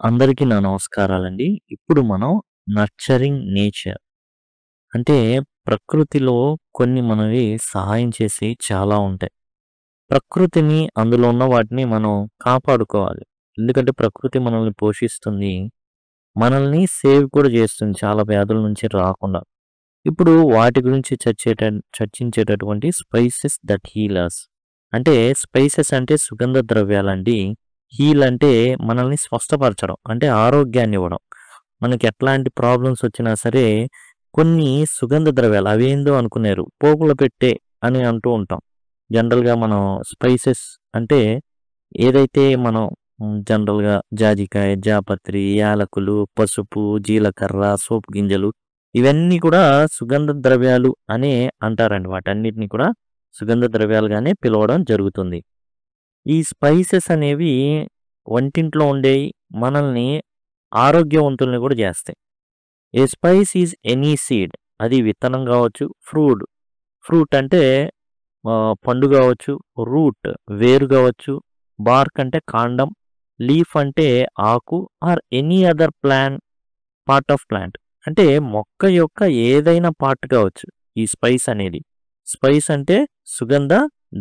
అందరికీ నా నమస్కారాలండి. ఇప్పుడు మనం నర్చరింగ్ నేచర్ అంటే ప్రకృతిలో కొన్ని మనవి సహాయం చేసి చాలా ఉంటాయి. ప్రకృతిని అందులో ఉన్న వాటిని మనం కాపాడుకోవాలి. ఎందుకంటే ప్రకృతి మనల్ని పోషిస్తుంది. మనల్ని సేవ్ కూడా చేస్తుంది చాలా వ్యాధుల నుంచి రాకుండా. ఇప్పుడు వాటి గురించి చర్చించేటటువంటి స్పైసెస్ దట్ హీల్ అస్. అంటే స్పైసెస్ అంటే సుగంధ ద్రవ్యాలండి. హీల్ అంటే మనల్ని స్వస్థపరచడం. అంటే ఆరోగ్యాన్ని ఇవ్వడం. మనకి ఎట్లాంటి ప్రాబ్లమ్స్ వచ్చినా సరే కొన్ని సుగంధ ద్రవ్యాలు అవేందో అనుకునేరు. పోపుల పెట్టే అని అంటూ ఉంటాం. జనరల్‌గా మనం స్పైసెస్ అంటే ఏదైతే మనం జనరల్‌గా జాజికాయ, జాపత్రి, యాలకులు, పసుపు, జీలకర్ర, సోపు గింజలు ఇవన్నీ కూడా సుగంధ ద్రవ్యాలు అనే అంటారండి. వాటన్నిటిని కూడా సుగంధ ద్రవ్యాలుగానే పిలవడం జరుగుతుంది. ఈ స్పైసెస్ అనేవి వంటింట్లో ఉండేయి మనల్ని ఆరోగ్యవంతుల్ని కూడా చేస్తాయి. ఏ స్పైస్ ఈజ్ ఎనీ సీడ్. అది విత్తనం కావచ్చు, ఫ్రూట్ అంటే పండు కావచ్చు, రూట్ వేరు కావచ్చు, బార్క్ అంటే కాండం, లీఫ్ అంటే ఆకు or any other part of plant అంటే మొక్క యొక్క ఏదైనా పార్ట్ కావచ్చు ఈ స్పైస్ అనేది. స్పైస్ అంటే సుగంధ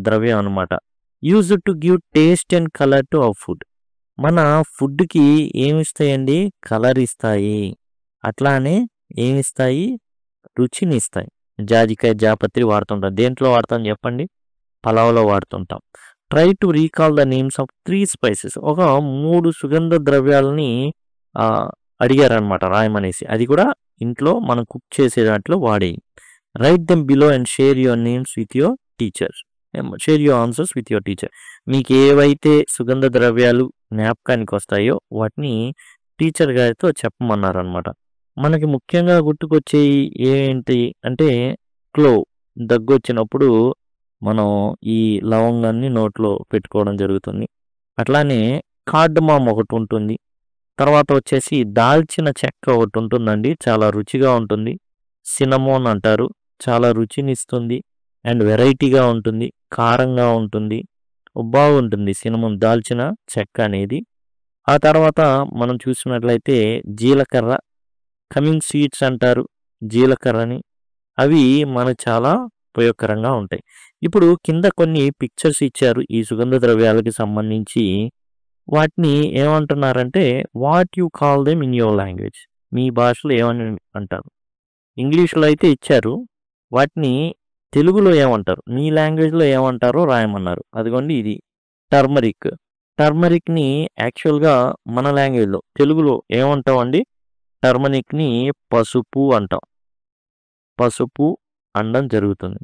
ద్రవ్యం అన్నమాట. Used to give taste and colour to our food. మన ఫుడ్‌కి ఏమిస్తాయండి? కలర్ ఇస్తాయి. అట్లానే ఏమిస్తాయి? రుచినిస్తాయి. జాజికాయ, జాపత్రి వాడుతుంటాం. దేంట్లో వాడతాం చెప్పండి? పలావ్‌లో వాడుతుంటాం. Try to recall the names of 3 spices. ఒక 3 సుగంధ ద్రవ్యాలని అడిగారనమాట రాయమనేసి. అది కూడా ఇంట్లో మనం కుక్ చేసే దాంట్లో వాడేయి. Write them below and share your names with your teacher. Share your answers with your teacher. మీకు ఏవైతే సుగంధ ద్రవ్యాలు జ్ఞాపకానికి వస్తాయో వాటిని టీచర్ గారితో చెప్పమన్నారనమాట. మనకి ముఖ్యంగా గుర్తుకొచ్చేయి ఏంటి అంటే క్లోవ్. దగ్గొచ్చినప్పుడు మనం ఈ లవంగాన్ని నోట్లో పెట్టుకోవడం జరుగుతుంది. అట్లానే కార్డమామ్ ఒకటి ఉంటుంది. తర్వాత వచ్చేసి దాల్చిన చెక్క ఒకటి ఉంటుందండి. చాలా రుచిగా ఉంటుంది. సినమోన్ అంటారు. చాలా రుచినిస్తుంది అండ్ వెరైటీగా ఉంటుంది. కారంగా ఉంటుంది. బాగుంటుంది సినమోన్ దాల్చిన చెక్క అనేది. ఆ తర్వాత మనం చూసినట్లయితే జీలకర్ర, కమింగ్ సీడ్స్ అంటారు జీలకర్రని. అవి మనకు చాలా ఉపయోగకరంగా ఉంటాయి. ఇప్పుడు కింద కొన్ని పిక్చర్స్ ఇచ్చారు ఈ సుగంధ ద్రవ్యాలకి సంబంధించి. వాటిని ఏమంటున్నారంటే what you call them in your language. మీ భాషలో ఏమని అంటారు? ఇంగ్లీష్‌లో అయితే ఇచ్చారు. వాటిని తెలుగులో ఏమంటారు? మీ లాంగ్వేజ్‌లో ఏమంటారో రాయమన్నారు. అదిగోండి ఇది టర్మరిక్. టర్మరిక్‌ని యాక్చువల్‌గా మన లాంగ్వేజ్‌లో తెలుగులో ఏమంటామండి? టర్మరిక్‌ని పసుపు అంటాం. పసుపు అనడం జరుగుతుంది.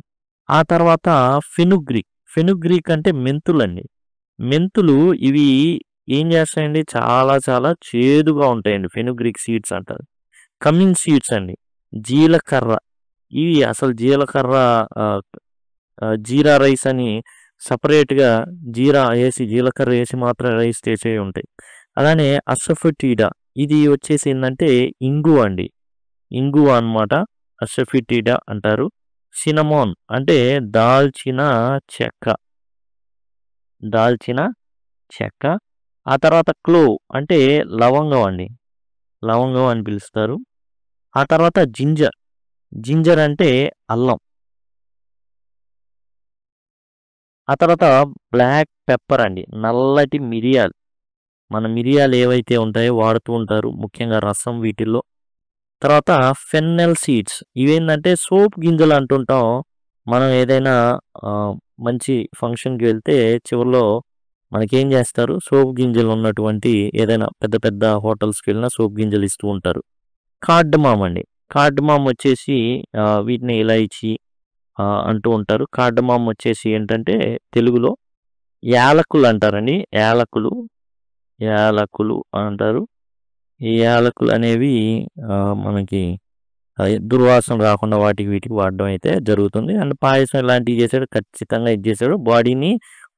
ఆ తర్వాత ఫెనుగ్రీక్. ఫెనుగ్రీక్ అంటే మెంతులండి. మెంతులు ఇవి ఏం చేస్తాయండి? చాలా చాలా చేదుగా ఉంటాయండి. ఫెనుగ్రీక్ సీడ్స్ అంటారు. కమిన్ సీడ్స్ అండి. జీలకర్ర. ఇవి అసలు జీలకర్ర ఆహ్, ఆహ్, జీరా రైస్ అని సెపరేట్‌గా జీలకర్ర ఏసి మాత్రం రైస్ చేసేవి ఉంటాయి. అలానే అసఫెటిడా ఇది వచ్చేసి ఏందంటే ఇంగువ అండి. ఇంగువ అన్నమాట. అసఫెటిడా అంటారు. సినమోన్ అంటే దాల్చిన చెక్క. దాల్చిన చెక్క. ఆ తర్వాత క్లోవ్ అంటే లవంగం అండి. లవంగం అని పిలుస్తారు. ఆ తర్వాత జింజర్. జింజర్ అంటే అల్లం. ఆ తర్వాత బ్లాక్ పెప్పర్ అండి. నల్లటి మిరియాలు. మన మిరియాలు ఏవైతే ఉంటాయో వాడుతూ ఉంటారు. ముఖ్యంగా రసం వీటిల్లో. తర్వాత ఫెన్నెల్ సీడ్స్. ఇవేందంటే సోపు గింజలు అంటుంటాం. మనం ఏదైనా మంచి ఫంక్షన్‌కి వెళ్తే చివర్లో మనకేం చేస్తారు? సోపు గింజలు ఉన్నటువంటి ఏదైనా పెద్ద పెద్ద హోటల్స్‌కి వెళ్ళినా సోపు గింజలు ఇస్తూ ఉంటారు. కార్డమామ్ అండి. కార్డమామ్ వచ్చేసి వీటిని ఇలాయచి అంటూ ఉంటారు. కార్డమామ్ వచ్చేసి ఏంటంటే తెలుగులో యాలకులు అంటారండి. యాలకులు అంటారు. ఈ యాలకులు అనేవి మనకి దుర్వాసన రాకుండా వాటికి వీటికి వాడడం అయితే జరుగుతుంది. అండ్ పాయసం ఇలాంటివి చేసాడు ఖచ్చితంగా ఇది చేసాడు. బాడీని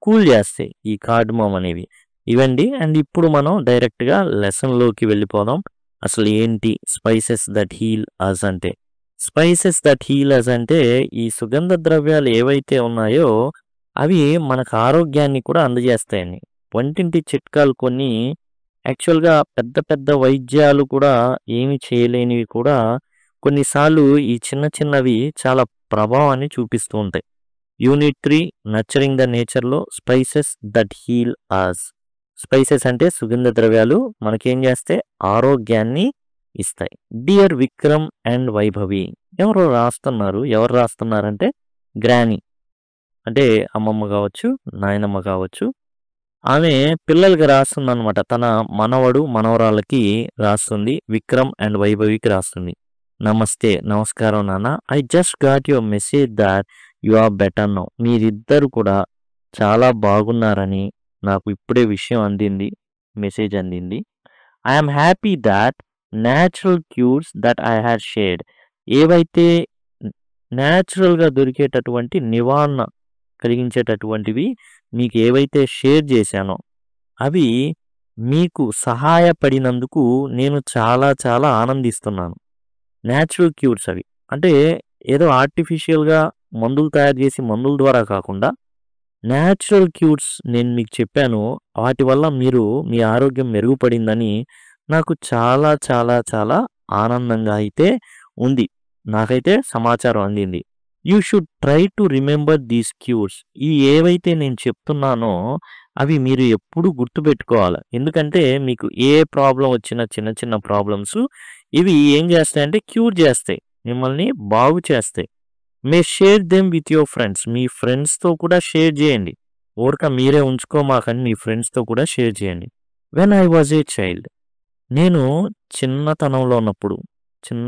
కూల్ చేస్తాయి ఈ కార్డమమ్ అనేవి. ఇవండి. అండ్ ఇప్పుడు మనం డైరెక్ట్‌గా లెసన్‌లోకి వెళ్ళిపోదాం. అసలు ఏంటి స్పైసెస్ దట్ హీల్ అస్ అంటే? స్పైసెస్ దట్ హీల్ అస్ అంటే ఈ సుగంధ ద్రవ్యాలు ఏవైతే ఉన్నాయో అవి మనకు ఆరోగ్యాన్ని కూడా అందజేస్తాయండి. వంటింటి చిట్కాలు కొన్ని యాక్చువల్‌గా పెద్ద పెద్ద వైద్యాలు కూడా ఏమి చేయలేనివి కూడా కొన్నిసార్లు ఈ చిన్న చిన్నవి చాలా ప్రభావాన్ని చూపిస్తూ ఉంటాయి. యూనిట్ 3 నర్చరింగ్ ద నేచర్‌లో spices that heal us. Spices అంటే సుగంధ ద్రవ్యాలు మనకేం చేస్తే ఆరోగ్యాన్ని ఇస్తాయి. డియర్ విక్రమ్ అండ్ వైభవి ఎవరు రాస్తున్నారు? ఎవరు రాస్తున్నారంటే గ్రానీ. అంటే అమ్మమ్మ కావచ్చు, నాయనమ్మ కావచ్చు. ఆమె పిల్లలకి రాస్తుందనమాట. తన మనవడు, మనవరాళ్ళకి రాస్తుంది. విక్రమ్ అండ్ వైభవికి రాస్తుంది. నమస్తే, నమస్కారం నాన్న. I just got your message that you are better now. మీరిద్దరు కూడా చాలా బాగున్నారని నాకు ఇప్పుడే విషయం అందింది. మెసేజ్ అందింది. I am happy that natural cures that I had shared. ఏవైతే న్యాచురల్‌గా దొరికేటటువంటి నివారణ కలిగించేటటువంటివి మీకు ఏవైతే షేర్ చేశానో, అవి మీకు సహాయపడినందుకు నేను చాలా చాలా ఆనందిస్తున్నాను. న్యాచురల్ క్యూర్స్ అవి. అంటే ఏదో ఆర్టిఫిషియల్‌గా మందులు తయారు చేసి మందుల ద్వారా కాకుండా, న్యాచురల్ క్యూర్స్ నేను మీకు చెప్పాను. వాటి వల్ల మీ ఆరోగ్యం మెరుగుపడిందని నాకు చాలా చాలా చాలా ఆనందంగా అయితే ఉంది. నాకైతే సమాచారం అందింది. You should try to remember these cures. ఈ ఏవైతే నేను చెప్తున్నానో అవి మీరు ఎప్పుడూ గుర్తుపెట్టుకోవాలి. ఎందుకంటే మీకు ఏ ప్రాబ్లమ్ వచ్చినా చిన్న చిన్న ప్రాబ్లమ్స్ ఇవి ఏం చేస్తాయంటే క్యూర్ చేస్తాయి. మిమ్మల్ని బాగు చేస్తాయి. May share them with your friends. మీ ఫ్రెండ్స్‌తో కూడా షేర్ చేయండి. ఊరక మీరే ఉంచుకోమాకండి. మీ ఫ్రెండ్స్‌తో కూడా షేర్ చేయండి. When I was a child. నేను చిన్నతనంలో ఉన్నప్పుడు, చిన్న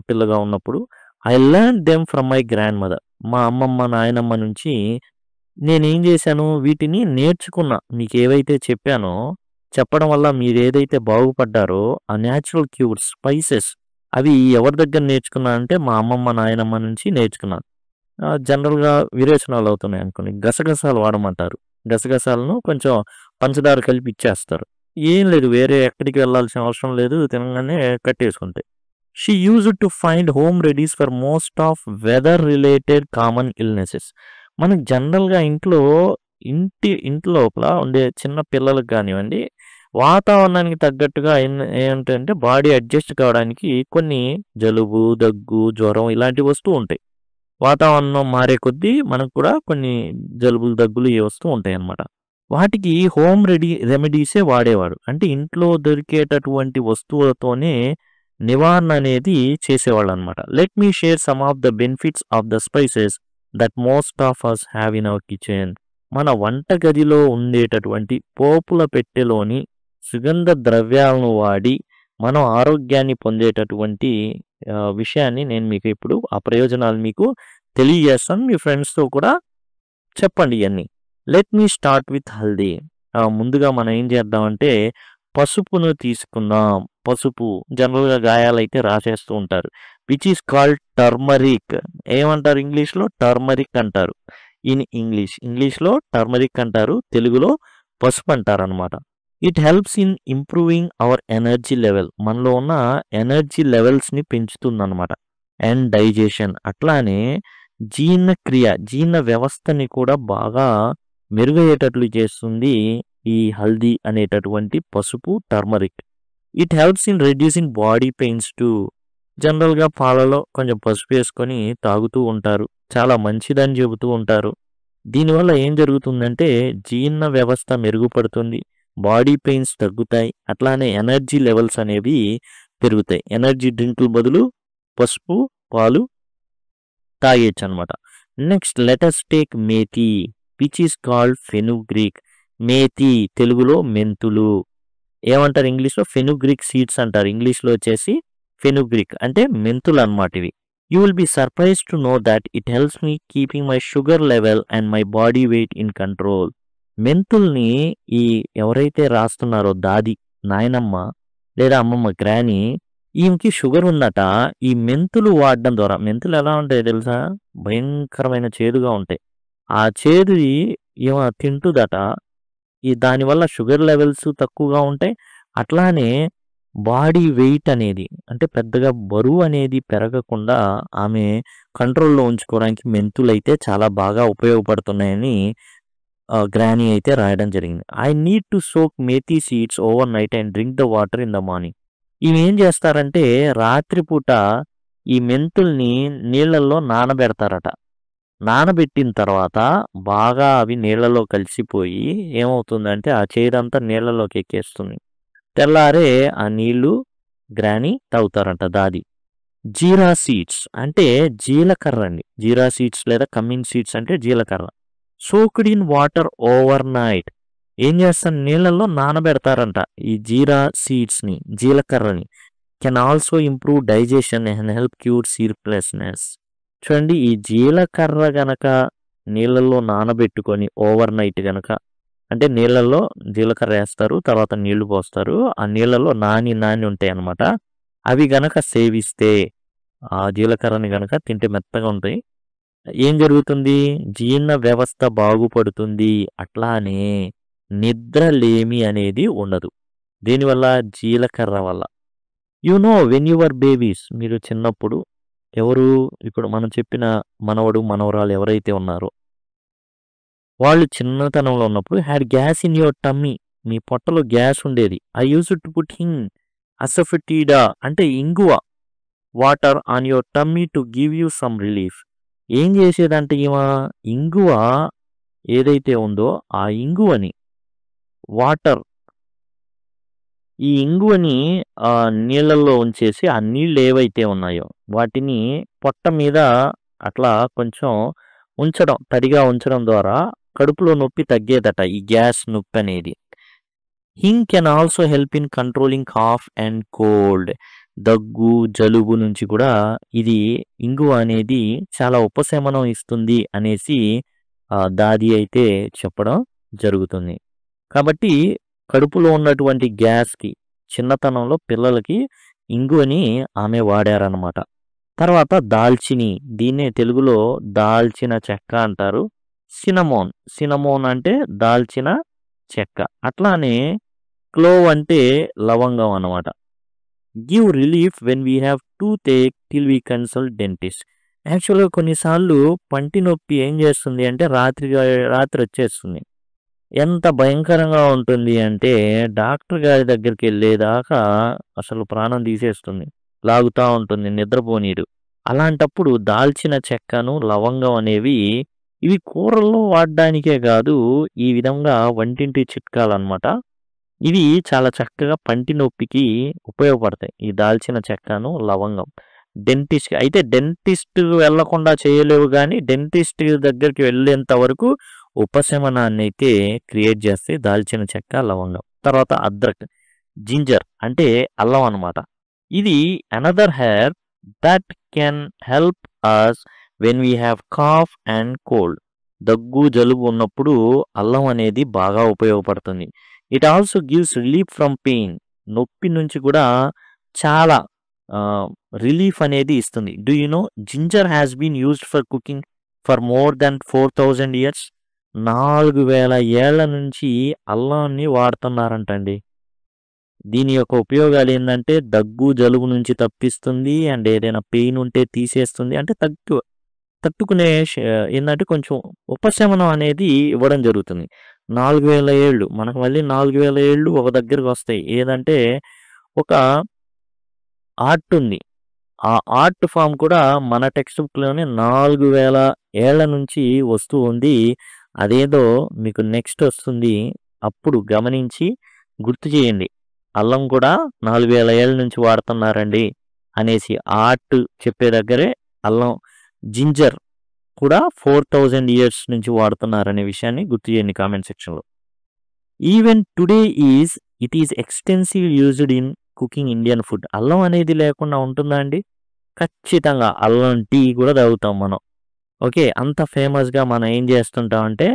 పిల్లగా ఉన్నప్పుడు I learned them from my grand mother. మా అమ్మమ్మ, నాయనమ్మ నుంచి నేనేం చేశాను, వీటిని నేర్చుకున్నా. మీకేవైతే చెప్పానో, చెప్పడం వల్ల మీరేదైతే బాగుపడ్డారో, ఆ న్యాచురల్ క్యూర్స్, స్పైసెస్ అవి ఎవరి దగ్గర నేర్చుకున్నా అంటే మా అమ్మమ్మ, నాయనమ్మ నుంచి నేర్చుకున్నాను. జనరల్‌గా విరేచనాలు అవుతున్నాయి అనుకోండి, గసగసాలు వాడమంటారు. గసగసాలను కొంచెం పంచదార కలిపి ఇచ్చేస్తారు. ఏం లేదు, వేరే ఎక్కడికి వెళ్ళాల్సిన అవసరం లేదు. తినంగానే కట్టేసుకుంటాయి. She used to find home remedies for most of weather related common illnesses. మనకు జనరల్‌గా ఇంటి లోపల ఉండే చిన్న పిల్లలకు కానివ్వండి, వాతావరణానికి తగ్గట్టుగా ఏంటంటే బాడీ అడ్జస్ట్ కావడానికి కొన్ని జలుబు, దగ్గు, జ్వరం ఇలాంటివి వస్తూ ఉంటాయి. వాతావరణం మారే కొద్దీ మనకు కూడా కొన్ని జలుబులు, దగ్గులు ఇవి వస్తూ ఉంటాయన్నమాట. వాటికి హోమ్ రెమెడీసే వాడేవాడు. అంటే ఇంట్లో దొరికేటటువంటి వస్తువులతోనే నివారణ అనేది చేసేవాళ్ళనమాట. Let me share some of the benefits of the spices that most of us have in our kitchen. మన వంటగదిలో ఉండేటటువంటి పోపుల పెట్టెలోని సుగంధ ద్రవ్యాలను వాడి మనం ఆరోగ్యాన్ని పొందేటటువంటి విషయాన్ని నేను మీకు ఇప్పుడు ఆ ప్రయోజనాలు మీకు తెలియజేస్తాను. మీ ఫ్రెండ్స్‌తో కూడా చెప్పండి ఇయన్నీ. Let me start with haldi. ముందుగా మనం ఏం చేద్దామంటే పసుపును తీసుకుందాం. పసుపు జనరల్‌గా గాయాలైతే రాసేస్తూ ఉంటారు. Which is called turmeric. ఏమంటారు ఇంగ్లీష్‌లో? టర్మరిక్ అంటారు. ఇన్ ఇంగ్లీష్‌లో టర్మరిక్ అంటారు. తెలుగులో పసుపు అంటారనమాట. It helps in improving our energy level. మనలో ఉన్న ఎనర్జీ లెవెల్స్‌ని పెంచుతుందనమాట. And digestion. అట్లానే జీర్ణ వ్యవస్థని కూడా బాగా మెరుగయ్యేటట్లు చేస్తుంది ఈ హల్దీ అనేటటువంటి పసుపు, turmeric. It helps in reducing body pains to. జనరల్‌గా పాలలో కొంచెం పసుపు వేసుకొని తాగుతూ ఉంటారు. చాలా మంచిదని చెబుతూ ఉంటారు. దీనివల్ల ఏం జరుగుతుందంటే జీర్ణ వ్యవస్థ మెరుగుపడుతుంది. బాడీ పెయిన్స్ తగ్గుతాయి. అట్లానే ఎనర్జీ లెవెల్స్ అనేవి పెరుగుతాయి. ఎనర్జీ డ్రింకుల బదులు పసుపు, పాలు తాగేయచ్చనమాట. Next let us take methi which is called fenugreek. Methi తెలుగులో మెంతులు. ఏమంటారు ఇంగ్లీష్‌లో? ఫెనుగ్రీక్ సీడ్స్ అంటారు. ఇంగ్లీష్‌లో వచ్చేసి ఫెనుగ్రీక్ అంటే మెంతులు అనమాట ఇవి. You will be surprised to know that it helps me keeping my sugar level and my body weight in control. మెంతుల్ని ఈ ఎవరైతే రాస్తున్నారో దాది, నాయనమ్మ లేదా అమ్మమ్మ, గ్రానీ, ఈమెకి షుగర్ ఉందట. ఈ మెంతులు వాడడం ద్వారా, మెంతులు ఎలా ఉంటాయో తెలుసా? భయంకరమైన చేదుగా ఉంటాయి. ఆ చేదువి ఈమె తింటుందట. దానివల్ల షుగర్ లెవెల్స్ తక్కువగా ఉంటాయి. అట్లానే బాడీ వెయిట్ అనేది అంటే పెద్దగా బరువు అనేది పెరగకుండా ఆమె కంట్రోల్‌లో ఉంచుకోవడానికి మెంతులైతే చాలా బాగా ఉపయోగపడుతున్నాయని గ్రానీ అయితే రాయడం జరిగింది. I need to soak methi seeds over night and drink the water in the morning. ఈమె ఏం చేస్తారంటే రాత్రిపూట ఈ మెంతుల్ని నీళ్ళల్లో నానబెడతారట. నానబెట్టిన తర్వాత బాగా అవి నీళ్ళలో కలిసిపోయి ఏమవుతుందంటే ఆ చేదంతా నీళ్ళలోకి ఎక్కేస్తుంది. తెల్లారే ఆ నీళ్లు గ్రానీ తాగుతారంట దాది. జీరా సీడ్స్ అంటే జీలకర్ర అండి. జీరా సీడ్స్ లేదా కమిన్ సీడ్స్ అంటే జీలకర్ర. Soaked in water overnight. ఏం చేస్తారు నీళ్ళల్లో నానబెడతారంట ఈ జీరా సీడ్స్ని, జీలకర్రని. Can also improve digestion and help cure sleeplessness. చూడండి ఈ జీలకర్ర గనక నీళ్ళల్లో నానబెట్టుకొని ఓవర్ నైట్ గనక, అంటే నీళ్ళల్లో జీలకర్ర వేస్తారు, తర్వాత నీళ్లు పోస్తారు, ఆ నీళ్ళల్లో నాని ఉంటాయి అన్నమాట. అవి గనక సేవిస్తే, ఆ జీలకర్రని గనక తింటే మెత్తగా ఉంటాయి, ఏం జరుగుతుంది? జీర్ణ వ్యవస్థ బాగుపడుతుంది. అట్లానే నిద్రలేమి అనేది ఉండదు. దీనివల్ల జీలకర్ర వల్ల. వెన్ యువర్ బేబీస్, మీరు చిన్నప్పుడు ఎవరు ఇప్పుడు మనం చెప్పిన మనవడు మనవరాలు ఎవరైతే ఉన్నారో వాళ్ళు చిన్నతనంలో ఉన్నప్పుడు had gas in your tummy, మీ పొట్టలో గ్యాస్ ఉండేది. I use to put hing asafoetida అంటే ఇంగువ water on your tummy to give you some relief. ఏం చేసేదంటే ఇంగువ ఏదైతే ఉందో ఆ ఇంగువని వాటర్, ఈ ఇంగువని నీళ్ళల్లో ఉంచేసి ఆ నీళ్ళు ఏవైతే ఉన్నాయో వాటిని పొట్ట మీద అట్లా కొంచెం ఉంచడం, తడిగా ఉంచడం ద్వారా కడుపులో నొప్పి తగ్గేదట ఈ గ్యాస్ నొప్పి అనేది. Hing can also help in controlling cough and cold. దగ్గు జలుబు నుంచి కూడా ఇది ఇంగువ అనేది చాలా ఉపశమనం ఇస్తుంది అనేసి దాది అయితే చెప్పడం జరుగుతుంది. కాబట్టి కడుపులో ఉన్నటువంటి గ్యాస్కి చిన్నతనంలో పిల్లలకి ఇంగువని ఆమె వాడారనమాట. తర్వాత దాల్చిని, దీన్నే తెలుగులో దాల్చిన చెక్క అంటారు. సినమోన్ అంటే దాల్చిన చెక్క. అట్లానే క్లోవ్ అంటే లవంగం అనమాట. Give relief when we have toothache till we consult dentist. యాక్చువల్గా కొన్నిసార్లు పంటి నొప్పి ఏం చేస్తుంది అంటే రాత్రి వచ్చేస్తుంది. ఎంత భయంకరంగా ఉంటుంది అంటే డాక్టర్ గారి దగ్గరికి వెళ్ళేదాకా అసలు ప్రాణం తీసేస్తుంది, లాగుతూ ఉంటుంది, నిద్రపోనీడు. అలాంటప్పుడు దాల్చిన చెక్కను లవంగం అనేవి ఇవి కూరల్లో వాడడానికే కాదు, ఈ విధంగా వంటింటి చిట్కాలన్నమాట. ఇవి చాలా చక్కగా పంటి నొప్పికి ఉపయోగపడతాయి, ఈ దాల్చిన చెక్కను లవంగం. డెంటిస్ట్ వెళ్లకుండా చేయలేవు, కానీ డెంటిస్ట్ దగ్గరికి వెళ్ళేంత వరకు ఉపశమనాన్ని అయితే క్రియేట్ చేస్తే దాల్చిన చెక్క లవంగం. తర్వాత అద్రక్, జింజర్ అంటే అల్లం అనమాట. ఇది another hair that can help us when we have cough and cold. దగ్గు జలుబు ఉన్నప్పుడు అల్లం అనేది బాగా ఉపయోగపడుతుంది. It also gives relief from pain. నొప్పి నుంచి కూడా చాలా రిలీఫ్ అనేది ఇస్తుంది. Do you know ginger has been used for cooking for more than 4000 years. 4000 ఏళ్ల నుంచి అల్లాన్ని వాడుతున్నారంటండి. దీని యొక్క ఉపయోగాలు ఏంటంటే దగ్గు జలుబు నుంచి తప్పిస్తుంది, అండ్ ఏదైనా పెయిన్ ఉంటే తీసేస్తుంది, అంటే తట్టుకునే ఏంటంటే కొంచెం ఉపశమనం అనేది ఇవ్వడం జరుగుతుంది. 4000 ఏళ్ళు, మనకు మళ్ళీ 4000 ఏళ్ళు ఒక దగ్గరకు వస్తాయి. ఏదంటే ఒక ఆర్ట్ ఉంది, ఆ ఆర్ట్ ఫామ్ కూడా మన టెక్స్ట్ బుక్లోనే 4000 ఏళ్ల నుంచి వస్తూ ఉంది. అదేదో మీకు నెక్స్ట్ వస్తుంది, అప్పుడు గమనించి గుర్తు చేయండి. అల్లం కూడా 4000 ఏళ్ళ నుంచి వాడుతున్నారండి అనేసి ఆర్ట్ చెప్పే దగ్గరే అల్లం, జింజర్ కూడా 4000 years నుంచి వాడుతున్నారనే విషయాన్ని గుర్తు చేయండి కామెంట్ సెక్షన్లో. Even today it is extensive used in cooking Indian food. అల్లం అనేది లేకుండా ఉంటుందా అండి? ఖచ్చితంగా అల్లం టీ కూడా తాగుతాం మనం. ఓకే, అంత ఫేమస్గా మనం ఏం చేస్తుంటాం అంటే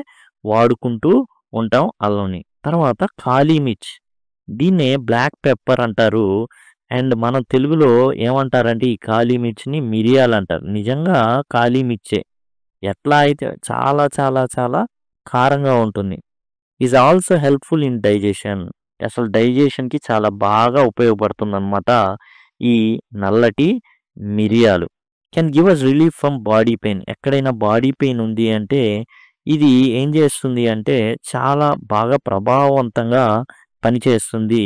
వాడుకుంటూ ఉంటాం అల్లంని. తర్వాత కాళీ మిర్చ్, దీన్నే బ్లాక్ పెప్పర్ అంటారు. అండ్ మనం తెలుగులో ఏమంటారంటే ఈ కాళీ మిర్చిని మిరియాలు అంటారు. నిజంగా కాళీ మిర్చే, ఎట్లా అయితే చాలా చాలా చాలా కారంగా ఉంటుంది. Is also helpful in digestion. అసలు డైజెషన్కి చాలా బాగా ఉపయోగపడుతుంది అన్నమాట ఈ నల్లటి మిరియాలు. Can give us relief from body pain. ఎక్కడైనా బాడీ పెయిన్ ఉంది అంటే ఇది ఏం చేస్తుంది అంటే చాలా బాగా ప్రభావవంతంగా పనిచేస్తుంది.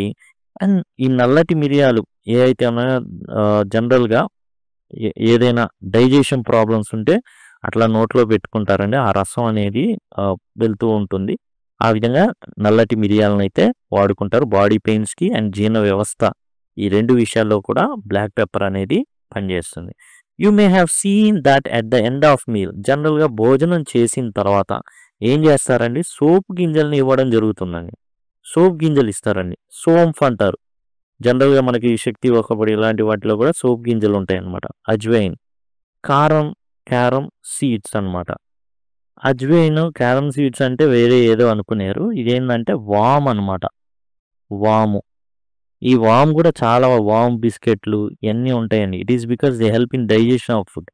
అండ్ ఈ నల్లటి మిరియాలు ఏవైతే ఉన్నాయో జనరల్‌గా ఏదైనా డైజెషన్ ప్రాబ్లమ్స్ ఉంటే అట్లా నోట్లో పెట్టుకుంటారండి. ఆ రసం అనేది వెళ్తూ ఉంటుంది. ఆ విధంగా నల్లటి మిరియాలనైతే వాడుకుంటారు. బాడీ పెయిన్స్‌కి అండ్ జీర్ణ వ్యవస్థ ఈ 2 విషయాల్లో కూడా బ్లాక్ పెప్పర్ అనేది పనిచేస్తుంది. You may have seen that at the end of meal జనరల్‌గా భోజనం చేసిన తర్వాత ఏం చేస్తారండి సోపు గింజల్ని ఇవ్వడం జరుగుతుందండి. సోపు గింజలు ఇస్తారండి. సోంఫ్ అంటారు. జనరల్‌గా మనకి శక్తి ఒక్కపొడి ఇలాంటి వాటిలో కూడా సోపు గింజలు ఉంటాయన్నమాట. అజ్వైన్, కారం, క్యారమ్ సీడ్స్ అన్నమాట. అజ్వైన్, క్యారమ్ సీడ్స్ అంటే వేరే ఏదో అనుకునేరు. ఇదేంటంటే వామ్ అన్నమాట. వాము. ఈ వామ్ కూడా చాలా వామ్ బిస్కెట్లు ఇయన్నీ ఉంటాయండి. It is because they help in digestion of food.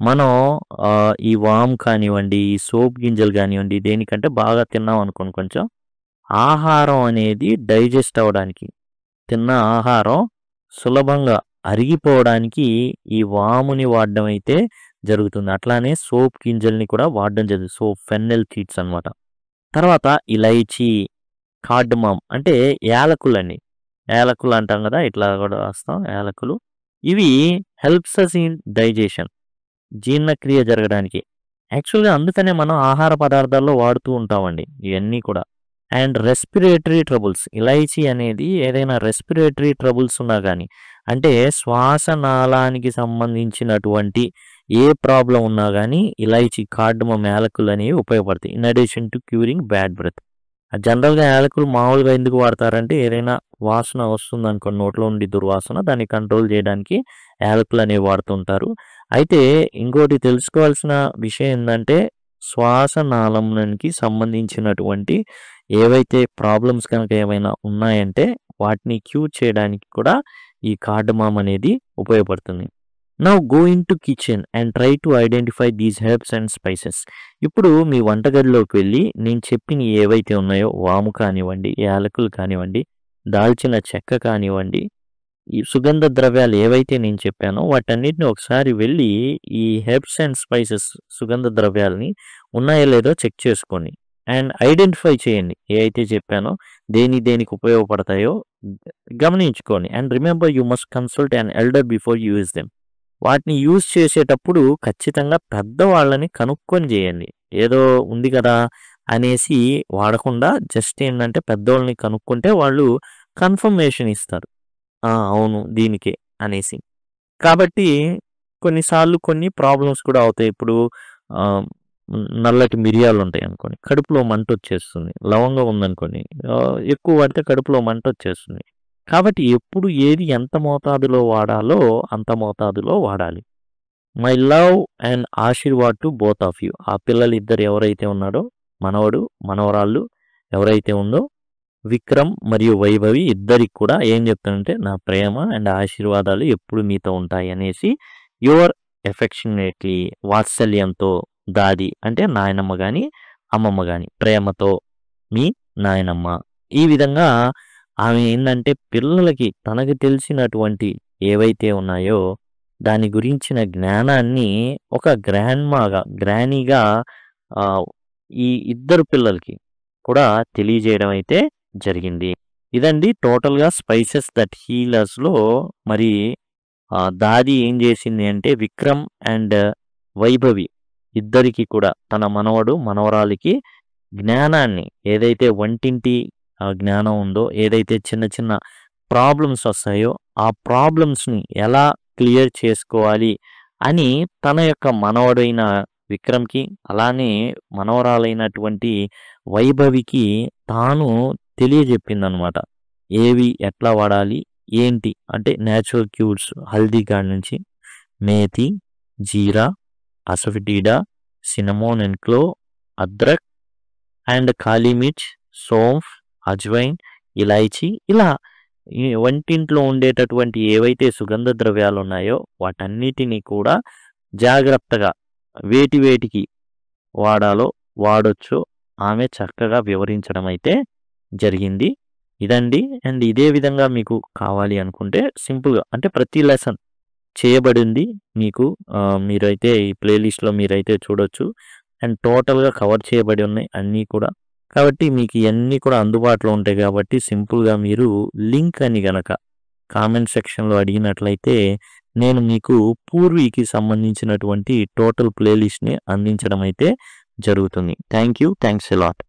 మనం ఈ వామ్ కానివ్వండి, ఈ సోపు గింజలు కానివ్వండి దేనికంటే బాగా తిన్నాం అనుకోండి కొంచెం ఆహారం అనేది డైజెస్ట్ అవ్వడానికి తిన్న ఆహారం సులభంగా అరిగిపోవడానికి ఈ వాముని వాడడం అయితే జరుగుతుంది. అట్లానే సోప్ గింజల్ని కూడా వాడడం జరుగుతుంది. సోప్ ఫెన్నెల్ సీడ్స్ అన్నమాట. తర్వాత ఇలైచి, కార్డమమ్ అంటే యాలకులండి. యాలకులు అంటాం కదా! ఇట్లా కూడా రాస్తాం యాలకులు. ఇవి హెల్ప్స్ అస్ ఇన్ డైజెషన్. జీర్ణక్రియ జరగడానికి. యాక్చువల్‌గా అందుకనే మనం ఆహార పదార్థాల్లో వాడుతూ ఉంటామండి ఇవన్నీ కూడా. అండ్ రెస్పిరేటరీ ట్రబుల్స్ ఇలైచి అనేది ఏదైనా రెస్పిరేటరీ ట్రబుల్స్ ఉన్నా గానీ, అంటే శ్వాసనాళానికి సంబంధించినటువంటి ఏ ప్రాబ్లమ్ ఉన్నా గానీ ఇలైచి, కార్డమమ్ యాలకులనేవి ఉపయోగపడతాయి. In addition to curing bad breath. జనరల్‌గా యాలకులు మామూలుగా ఎందుకు వాడతారంటే ఏదైనా వాసన వస్తుందనుకోండి నోట్లో నుండి దుర్వాసన దాన్ని కంట్రోల్ చేయడానికి యాలకులనేవి వాడుతుంటారు. అయితే ఇంకోటి తెలుసుకోవాల్సిన విషయం ఏందంటే శ్వాసనాళంకి సంబంధించినటువంటి ఏవైతే ప్రాబ్లమ్స్ కనుక ఏమైనా ఉన్నాయంటే వాటిని క్యూర్ చేయడానికి కూడా ఈ కార్డమమ్ అనేది ఉపయోగపడుతుంది. Now go into kitchen and try to identify these herbs and spices. ఇప్పుడు మీ వంటగదిలోకి వెళ్ళి నేను చెప్పినయి ఏవైతే ఉన్నాయో వాము కానివ్వండి, యాలకులు కానివ్వండి, దాల్చిన చెక్క కానివ్వండి, ఈ సుగంధ ద్రవ్యాలు ఏవైతే నేను చెప్పానో వాటన్నిటిని ఒకసారి వెళ్ళి ఈ హెర్బ్స్ అండ్ స్పైసెస్ సుగంధ ద్రవ్యాలని ఉన్నాయో లేదో చెక్ చేసుకోండి. అండ్ ఐడెంటిఫై చేయండి. ఏ అయితే చెప్పానో దేనికి ఉపయోగపడతాయో గమనించుకోండి. And remember you must consult an elder before you use them. వాటిని యూజ్ చేసేటప్పుడు ఖచ్చితంగా పెద్దవాళ్ళని కనుక్కొని చేయండి. ఏదో ఉంది కదా అనేసి వాడకుండా జస్ట్ ఏంటంటే పెద్దోళ్ళని కనుక్కుంటే వాళ్ళు కన్ఫర్మేషన్ ఇస్తారు. అవును దీనికే అనేసి. కాబట్టి కొన్నిసార్లు కొన్ని ప్రాబ్లమ్స్ కూడా అవుతాయి. ఇప్పుడు ఆహ్, నల్లటి మిరియాలుంటాయి అనుకోండి. కడుపులో మంటొచ్చేస్తుంది. లవంగం ఉందనుకోండి. ఎక్కువ వాడితే కడుపులో మంటొచ్చేస్తుంది. కాబట్టి ఎప్పుడు ఏది ఎంత మోతాదులో వాడాలో అంత మోతాదులో వాడాలి. My love and ashirwad to both of you. ఆ పిల్లలిద్దరు ఎవరైతే ఉన్నారో మనవడు, మనవరాళ్ళు ఎవరైతే ఉందో విక్రమ్ మరియు వైభవి ఇద్దరికి కూడా ఏం చెప్తానంటే నా ప్రేమ అండ్ ఆశీర్వాదాలు ఎప్పుడు మీతో ఉంటాయి అనేసి యువర్ ఎఫెక్షనేట్లీ వాత్సల్యంతో దాది అంటే నాయనమ్మ గాని అమ్మమ్మ గాని ప్రేమతో మీ నాయనమ్మ. ఈ విధంగా ఆమె ఏందంటే పిల్లలకి తనకు తెలిసినటువంటి ఏవైతే ఉన్నాయో దాని గురించిన జ్ఞానాన్ని ఒక గ్రానీగా ఆహ్, ఈ ఇద్దరు పిల్లలకి కూడా తెలియజేయడం అయితే జరిగింది. ఇదండి టోటల్‌గా స్పైసెస్ దట్ హీలర్స్‌లో మరి దాది ఏం చేసింది అంటే విక్రమ్ అండ్ వైభవి ఇద్దరికీ కూడా తన మనవడు, మనవరాలికి జ్ఞానాన్ని ఏదైతే వంటింటి జ్ఞానం ఉందో, ఏదైతే చిన్న చిన్న ప్రాబ్లమ్స్ వస్తాయో, ఆ ప్రాబ్లమ్స్‌ని ఎలా క్లియర్ చేసుకోవాలి అని తన యొక్క మనవడైన విక్రమ్‌కి, అలానే మనవరాలైనటువంటి వైభవికి తాను తెలియజెప్పిందనమాట. ఏవి ఎట్లా వాడాలి? ఏంటి? అంటే నేచురల్ క్యూర్స్ హల్దీ కాడ నుంచి మేథి, జీరా, అసఫిటీడా, సినమోన్ అండ్ క్లోవ్, అద్రక్ అండ్ కాలి మిర్చ్, సోంఫ్, అజ్వైన్, ఇలాయచీ ఇలా ఈ వంటింట్లో ఉండేటటువంటి ఏవైతే సుగంధ ద్రవ్యాలు ఉన్నాయో వాటన్నిటిని కూడా జాగ్రత్తగా వేటికి వాడాలో, వాడొచ్చో ఆమె చక్కగా వివరించడం అయితే జరిగింది. ఇదండి. అండ్ ఇదే విధంగా మీకు కావాలి అనుకుంటే సింపుల్‌గా అంటే ప్రతి లెసన్ చేయబడింది మీకు మీరైతే ఈ ప్లే లిస్ట్‌లో మీరైతే చూడొచ్చు. అండ్ టోటల్‌గా కవర్ చేయబడి ఉన్నాయి అన్నీ కూడా. కాబట్టి మీకు ఇయన్నీ కూడా అందుబాటులో ఉంటాయి కాబట్టి సింపుల్‌గా మీరు లింక్ అని గనక కామెంట్ సెక్షన్‌లో అడిగినట్లయితే నేను మీకు 'పూర్వీ'కి సంబంధించినటువంటి టోటల్ ప్లే లిస్ట్‌ని అందించడం అయితే జరుగుతుంది. Thank you. Thanks a lot.